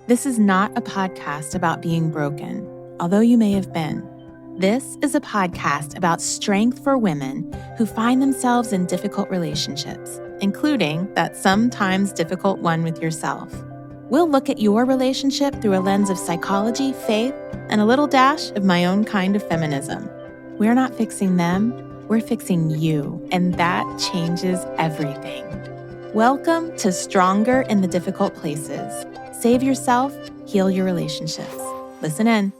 This is not a podcast about being broken, although you may have been. This is a podcast about strength for women who find themselves in difficult relationships, including that sometimes difficult one with yourself. We'll look at your relationship through a lens of psychology, faith, and a little dash of my own kind of feminism. We're not fixing them, we're fixing you, and that changes everything. Welcome to Stronger in the Difficult Places. Save yourself, heal your relationships. Listen in.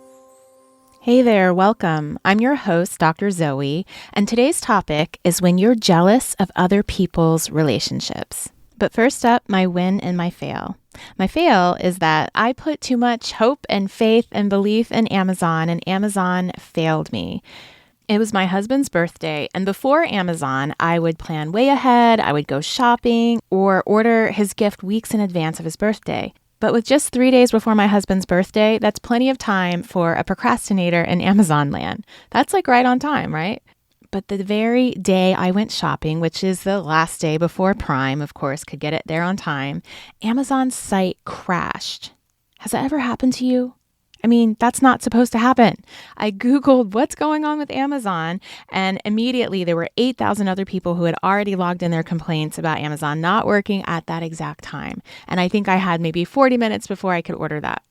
Hey there, welcome. I'm your host, Dr. Zoe, and today's topic is when you're jealous of other people's relationships. But first up, my win and my fail. My fail is that I put too much hope and faith and belief in Amazon, and Amazon failed me. It was my husband's birthday, and before Amazon, I would plan way ahead, I would go shopping, or order his gift weeks in advance of his birthday. But with just 3 days before my husband's birthday, that's plenty of time for a procrastinator in Amazon land. That's like right on time, right? But the very day I went shopping, which is the last day before Prime, of course, could get it there on time, Amazon's site crashed. Has that ever happened to you? I mean, that's not supposed to happen. I Googled what's going on with Amazon, and immediately there were 8,000 other people who had already logged in their complaints about Amazon not working at that exact time. And I think I had maybe 40 minutes before I could order that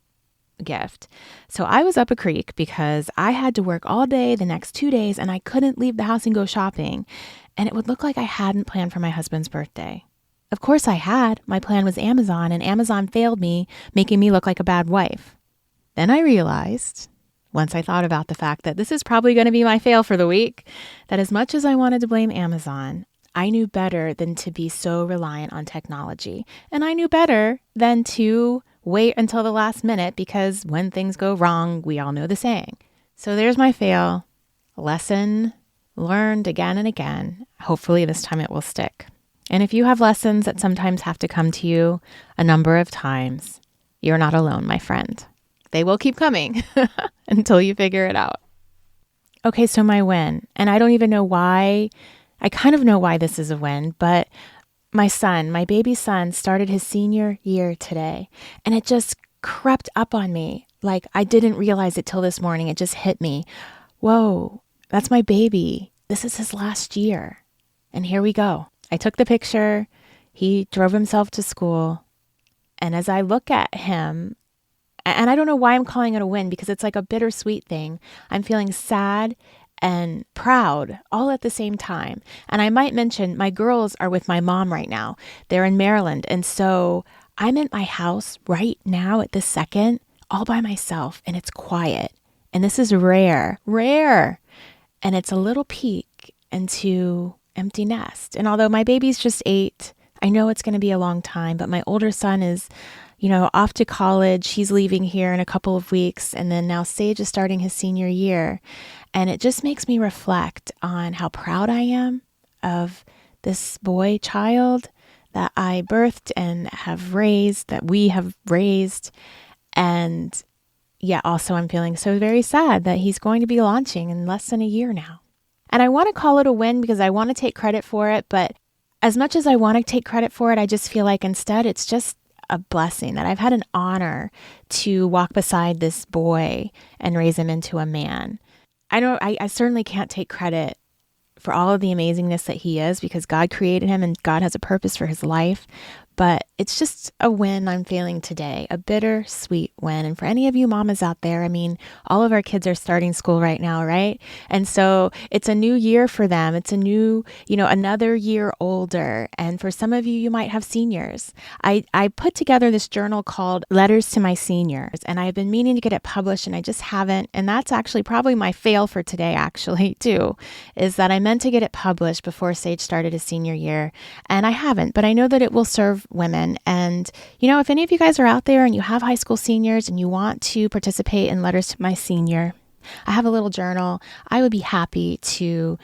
gift. So I was up a creek because I had to work all day the next 2 days, and I couldn't leave the house and go shopping. And it would look like I hadn't planned for my husband's birthday. Of course I had. My plan was Amazon, and Amazon failed me, making me look like a bad wife. Then I realized, once I thought about the fact that this is probably going to be my fail for the week, that as much as I wanted to blame Amazon, I knew better than to be so reliant on technology. And I knew better than to wait until the last minute because when things go wrong, we all know the saying. So there's my fail. Lesson learned again and again. Hopefully this time it will stick. And if you have lessons that sometimes have to come to you a number of times, you're not alone, my friend. They will keep coming until you figure it out. Okay, so my win, and I don't even know why, I kind of know why this is a win, but my baby son, started his senior year today, and it just crept up on me. Like I didn't realize it till this morning. It just hit me. Whoa, that's my baby. This is his last year. And here we go. I took the picture. He drove himself to school. And as I look at him, and I don't know why I'm calling it a win because it's like a bittersweet thing. I'm feeling sad and proud all at the same time. And I might mention my girls are with my mom right now. They're in Maryland. And so I'm at my house right now at this second all by myself, and it's quiet. And this is rare. And it's a little peek into empty nest. And although my baby's just 8, I know it's going to be a long time, but my older son is off to college. He's leaving here in a couple of weeks. And then now Sage is starting his senior year. And it just makes me reflect on how proud I am of this boy child that I birthed and have raised, that we have raised. And yeah, also I'm feeling so very sad that he's going to be launching in less than a year now. And I want to call it a win because I want to take credit for it. But as much as I want to take credit for it, I just feel like instead it's just a blessing that I've had an honor to walk beside this boy and raise him into a man. I certainly can't take credit for all of the amazingness that he is because God created him and God has a purpose for his life. But it's just a win I'm feeling today, a bittersweet win. And for any of you mamas out there, I mean, all of our kids are starting school right now, right? And so it's a new year for them. It's a new, another year older. And for some of you, you might have seniors. I put together this journal called Letters to My Seniors, and I've been meaning to get it published and I just haven't. And that's actually probably my fail for today, actually, too, is that I meant to get it published before Sage started his senior year. And I haven't, but I know that it will serve women. And, if any of you guys are out there and you have high school seniors and you want to participate in Letters to My Senior, I have a little journal. I would be happy to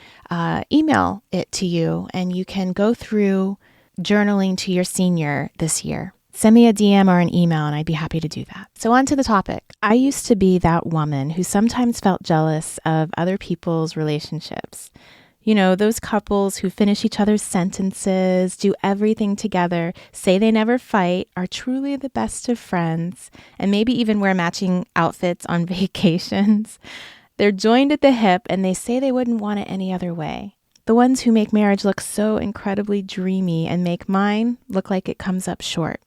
email it to you and you can go through journaling to your senior this year. Send me a DM or an email and I'd be happy to do that. So on to the topic. I used to be that woman who sometimes felt jealous of other people's relationships. You know, those couples who finish each other's sentences, do everything together, say they never fight, are truly the best of friends, and maybe even wear matching outfits on vacations. They're joined at the hip and they say they wouldn't want it any other way. The ones who make marriage look so incredibly dreamy and make mine look like it comes up short.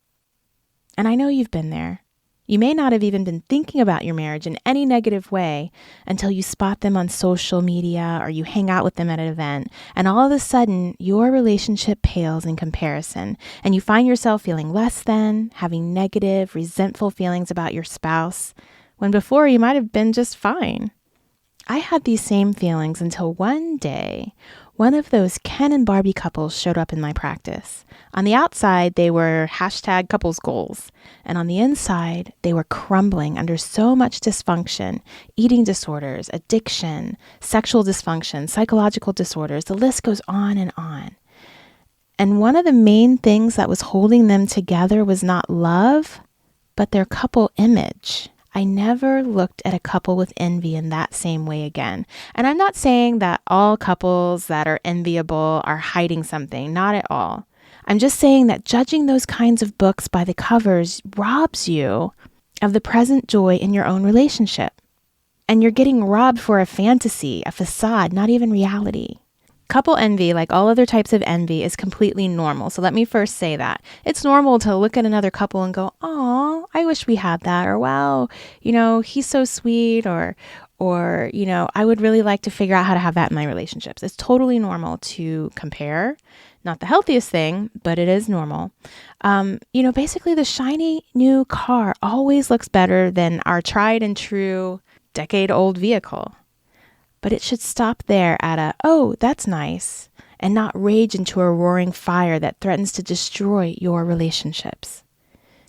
And I know you've been there. You may not have even been thinking about your marriage in any negative way until you spot them on social media or you hang out with them at an event, and all of a sudden your relationship pales in comparison and you find yourself feeling less than, having negative, resentful feelings about your spouse, when before you might have been just fine. I had these same feelings until one day, one of those Ken and Barbie couples showed up in my practice. On the outside, they were #couples goals. And on the inside, they were crumbling under so much dysfunction, eating disorders, addiction, sexual dysfunction, psychological disorders. The list goes on and on. And one of the main things that was holding them together was not love, but their couple image. I never looked at a couple with envy in that same way again. And I'm not saying that all couples that are enviable are hiding something, not at all. I'm just saying that judging those kinds of books by the covers robs you of the present joy in your own relationship. And you're getting robbed for a fantasy, a facade, not even reality. Couple envy, like all other types of envy, is completely normal. So let me first say that. It's normal to look at another couple and go, "Oh, I wish we had that," or "Wow, he's so sweet," or I would really like to figure out how to have that in my relationships. It's totally normal to compare. Not the healthiest thing, but it is normal. Basically the shiny new car always looks better than our tried and true decade-old vehicle. But it should stop there at a, "Oh, that's nice," and not rage into a roaring fire that threatens to destroy your relationships.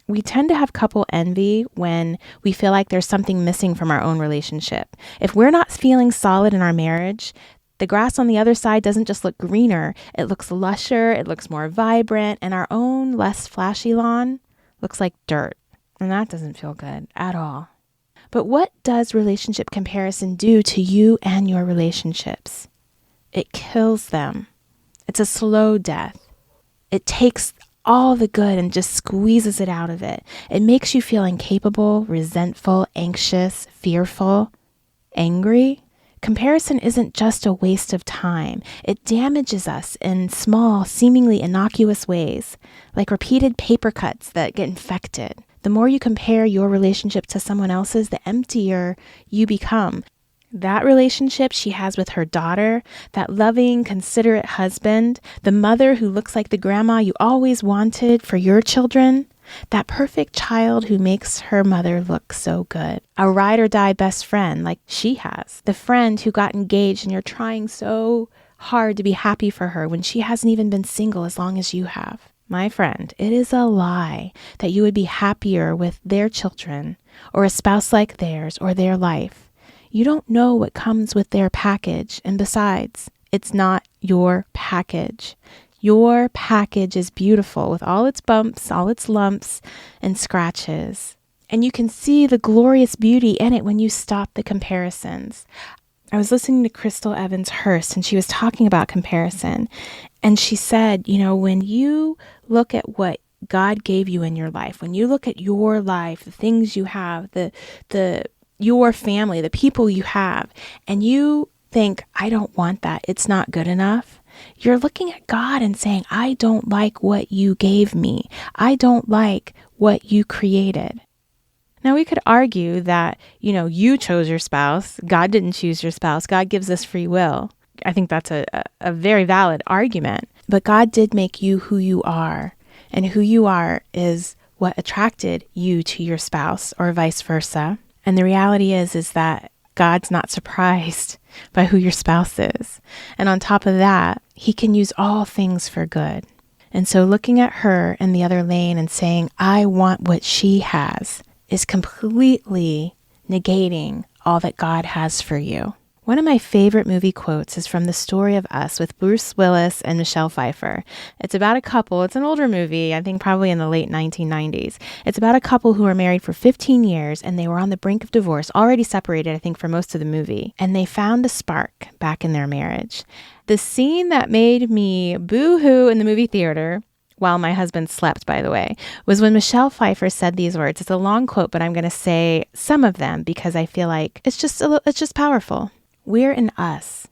We tend to have couple envy when we feel like there's something missing from our own relationship. If we're not feeling solid in our marriage, the grass on the other side doesn't just look greener, it looks lusher, it looks more vibrant, and our own less flashy lawn looks like dirt. And that doesn't feel good at all. But what does relationship comparison do to you and your relationships? It kills them. It's a slow death. It takes all the good and just squeezes it out of it. It makes you feel incapable, resentful, anxious, fearful, angry. Comparison isn't just a waste of time. It damages us in small, seemingly innocuous ways, like repeated paper cuts that get infected. The more you compare your relationship to someone else's, the emptier you become. That relationship she has with her daughter, that loving, considerate husband, the mother who looks like the grandma you always wanted for your children, that perfect child who makes her mother look so good, a ride or die best friend like she has, the friend who got engaged and you're trying so hard to be happy for her when she hasn't even been single as long as you have. My friend, it is a lie that you would be happier with their children or a spouse like theirs or their life. You don't know what comes with their package. And besides, it's not your package. Your package is beautiful with all its bumps, all its lumps and scratches. And you can see the glorious beauty in it when you stop the comparisons. I was listening to Crystal Evans Hurst and she was talking about comparison. And she said, when you look at what God gave you in your life, when you look at your life, the things you have, your family, the people you have, and you think, "I don't want that, it's not good enough," you're looking at God and saying, "I don't like what you gave me. I don't like what you created." Now, we could argue that, you chose your spouse. God didn't choose your spouse. God gives us free will. I think that's a very valid argument. But God did make you who you are. And who you are is what attracted you to your spouse or vice versa. And the reality is that God's not surprised by who your spouse is. And on top of that, he can use all things for good. And so looking at her in the other lane and saying, "I want what she has," is completely negating all that God has for you. One of my favorite movie quotes is from The Story of Us with Bruce Willis and Michelle Pfeiffer. It's about a couple. It's an older movie, I think probably in the late 1990s. It's about a couple who were married for 15 years and they were on the brink of divorce, already separated, I think, for most of the movie. And they found a spark back in their marriage. The scene that made me boo-hoo in the movie theater, while my husband slept, by the way, was when Michelle Pfeiffer said these words. It's a long quote, but I'm going to say some of them because I feel like it's just powerful. We're in us.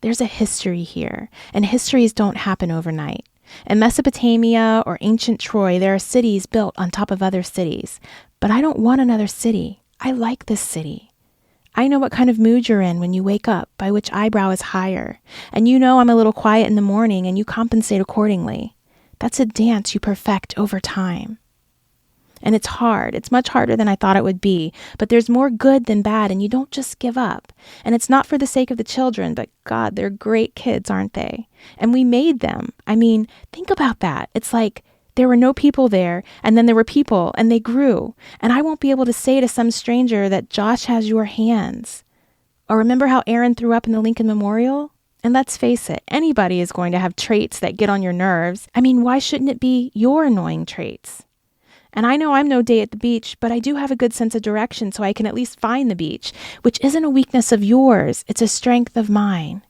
There's a history here, and histories don't happen overnight. In Mesopotamia or ancient Troy, there are cities built on top of other cities. But I don't want another city. I like this city. I know what kind of mood you're in when you wake up, by which eyebrow is higher. And you know I'm a little quiet in the morning, and you compensate accordingly. That's a dance you perfect over time. And it's hard. It's much harder than I thought it would be. But there's more good than bad, and you don't just give up. And it's not for the sake of the children, but God, they're great kids, aren't they? And we made them. I mean, think about that. It's like there were no people there, and then there were people, and they grew. And I won't be able to say to some stranger that Josh has your hands. Or remember how Aaron threw up in the Lincoln Memorial? And let's face it, anybody is going to have traits that get on your nerves. I mean, why shouldn't it be your annoying traits? And I know I'm no day at the beach, but I do have a good sense of direction, so I can at least find the beach, which isn't a weakness of yours. It's a strength of mine.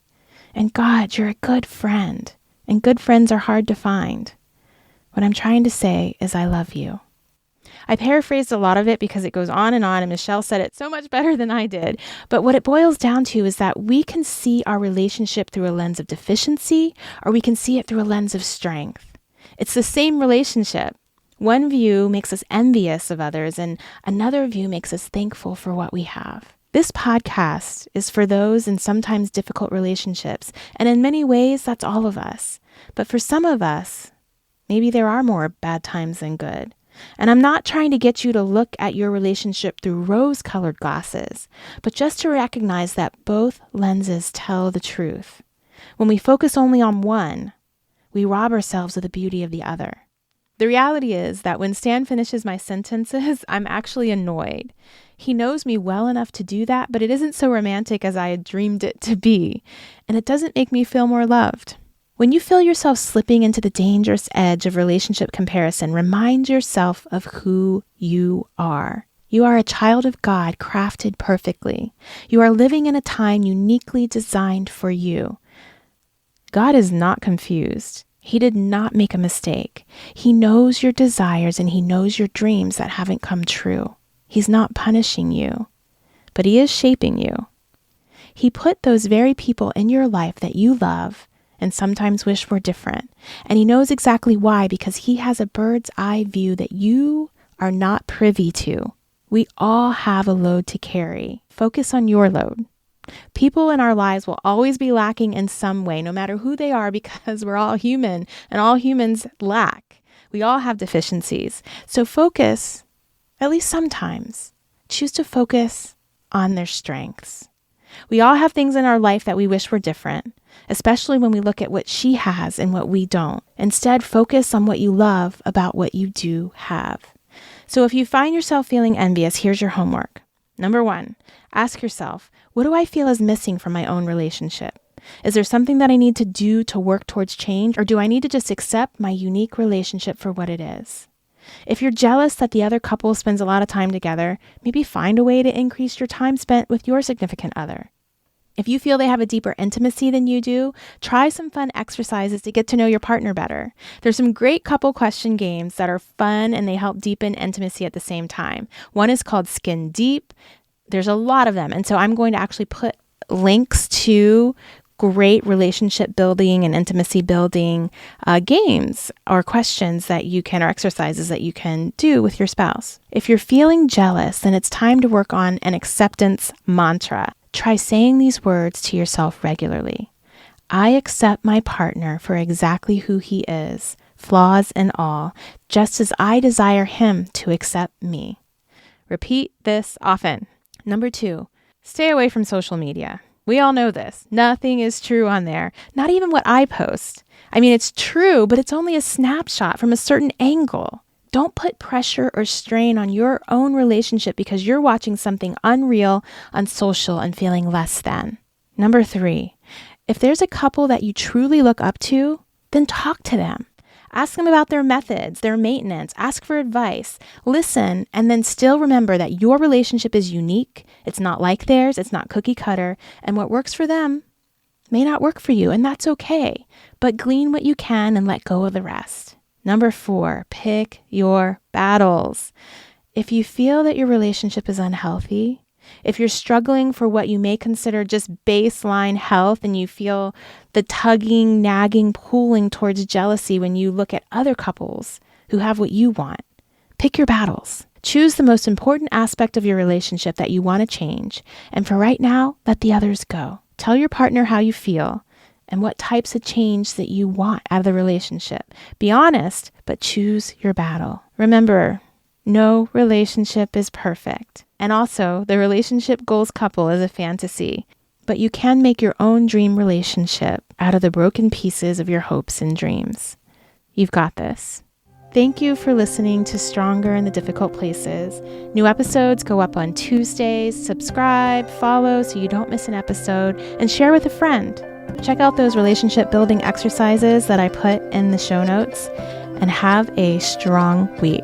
And God, you're a good friend, and good friends are hard to find. What I'm trying to say is I love you. I paraphrased a lot of it because it goes on, and Michelle said it so much better than I did. But what it boils down to is that we can see our relationship through a lens of deficiency, or we can see it through a lens of strength. It's the same relationship. One view makes us envious of others, and another view makes us thankful for what we have. This podcast is for those in sometimes difficult relationships, and in many ways, that's all of us. But for some of us, maybe there are more bad times than good. And I'm not trying to get you to look at your relationship through rose-colored glasses, but just to recognize that both lenses tell the truth. When we focus only on one, we rob ourselves of the beauty of the other. The reality is that when Stan finishes my sentences, I'm actually annoyed. He knows me well enough to do that, but it isn't so romantic as I had dreamed it to be, and it doesn't make me feel more loved. When you feel yourself slipping into the dangerous edge of relationship comparison, remind yourself of who you are. You are a child of God, crafted perfectly. You are living in a time uniquely designed for you. God is not confused. He did not make a mistake. He knows your desires and he knows your dreams that haven't come true. He's not punishing you, but he is shaping you. He put those very people in your life that you love and sometimes wish were different. And he knows exactly why, because he has a bird's eye view that you are not privy to. We all have a load to carry. Focus on your load. People in our lives will always be lacking in some way, no matter who they are, because we're all human and all humans lack. We all have deficiencies. So focus, at least sometimes, choose to focus on their strengths. We all have things in our life that we wish were different, especially when we look at what she has and what we don't. Instead, focus on what you love about what you do have. So if you find yourself feeling envious, here's your homework. Number 1, ask yourself, what do I feel is missing from my own relationship? Is there something that I need to do to work towards change, or do I need to just accept my unique relationship for what it is? If you're jealous that the other couple spends a lot of time together, maybe find a way to increase your time spent with your significant other. If you feel they have a deeper intimacy than you do, try some fun exercises to get to know your partner better. There's some great couple question games that are fun and they help deepen intimacy at the same time. One is called Skin Deep. There's a lot of them. And so I'm going to actually put links to great relationship building and intimacy building games or questions that you can, or exercises that you can do with your spouse. If you're feeling jealous, then it's time to work on an acceptance mantra. Try saying these words to yourself regularly. I accept my partner for exactly who he is, flaws and all, just as I desire him to accept me. Repeat this often. Number 2, stay away from social media. We all know this. Nothing is true on there. Not even what I post. I mean, it's true, but it's only a snapshot from a certain angle. Don't put pressure or strain on your own relationship because you're watching something unreal on social and feeling less than. Number 3, if there's a couple that you truly look up to, then talk to them. Ask them about their methods, their maintenance, ask for advice, listen, and then still remember that your relationship is unique. It's not like theirs, it's not cookie cutter, and what works for them may not work for you, and that's okay. But glean what you can and let go of the rest. Number 4, pick your battles. If you feel that your relationship is unhealthy, if you're struggling for what you may consider just baseline health and you feel the tugging, nagging, pulling towards jealousy when you look at other couples who have what you want, pick your battles. Choose the most important aspect of your relationship that you want to change, and for right now, let the others go. Tell your partner how you feel and what types of change that you want out of the relationship. Be honest, but choose your battle. Remember, no relationship is perfect. And also, the relationship goals couple is a fantasy, but you can make your own dream relationship out of the broken pieces of your hopes and dreams. You've got this. Thank you for listening to Stronger in the Difficult Places. New episodes go up on Tuesdays. Subscribe, follow so you don't miss an episode, and share with a friend. Check out those relationship building exercises that I put in the show notes, and have a strong week.